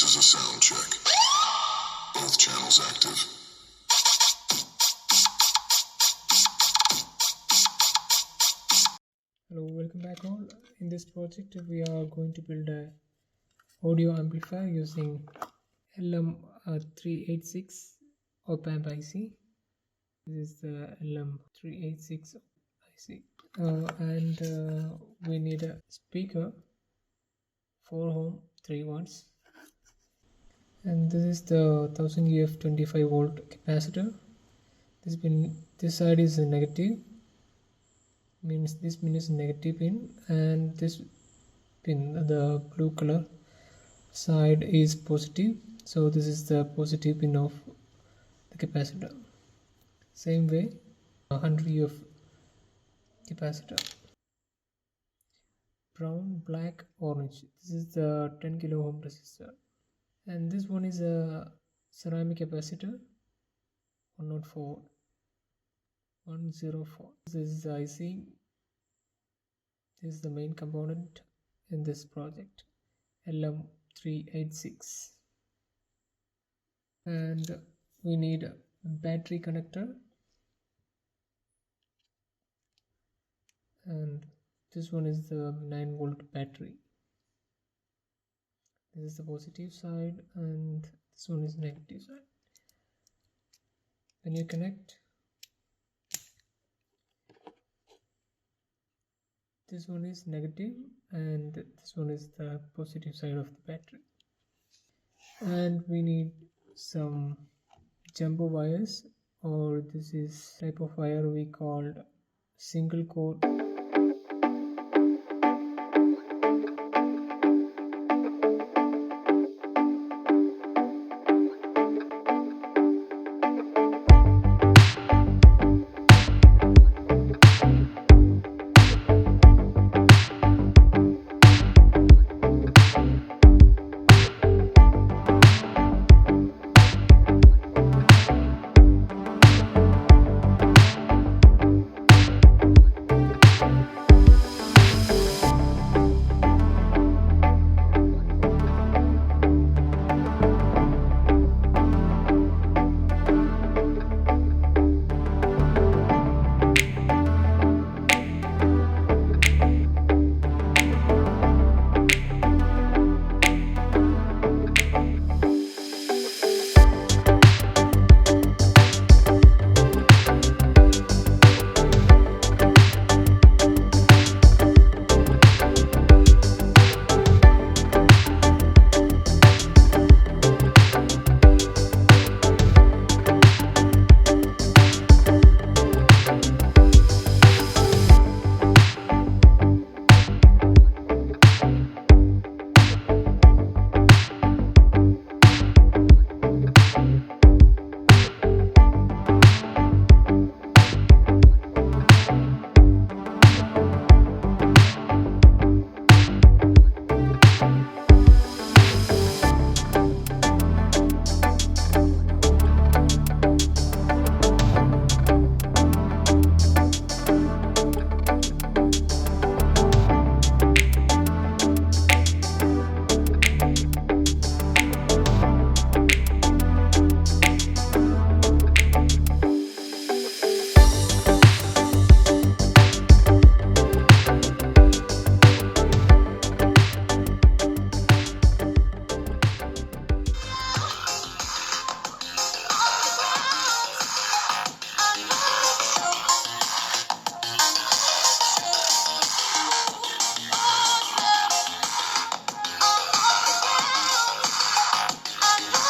This is a sound check. Both channels active. Hello, welcome back all. In this project we are going to build a audio amplifier using LM386 OpAmp IC. This is the LM386 IC, and we need a speaker 4 ohm 3 watts, and this is the 1000 UF 25 volt capacitor. This side is a negative, means this pin is negative pin, and this pin, the blue color side, is positive. So this is the positive pin of the capacitor. Same way 100 UF capacitor. Brown, black, orange, this is the 10 kilo ohm resistor, and this one is a ceramic capacitor 104. This is the IC. This is the main component in this project, LM386, and we need a battery connector, and this one is the 9 volt battery. This is the positive side and this one is negative side. When you connect, this one is negative and this one is the positive side of the battery. And we need some jumbo wires, or this is type of wire we called single core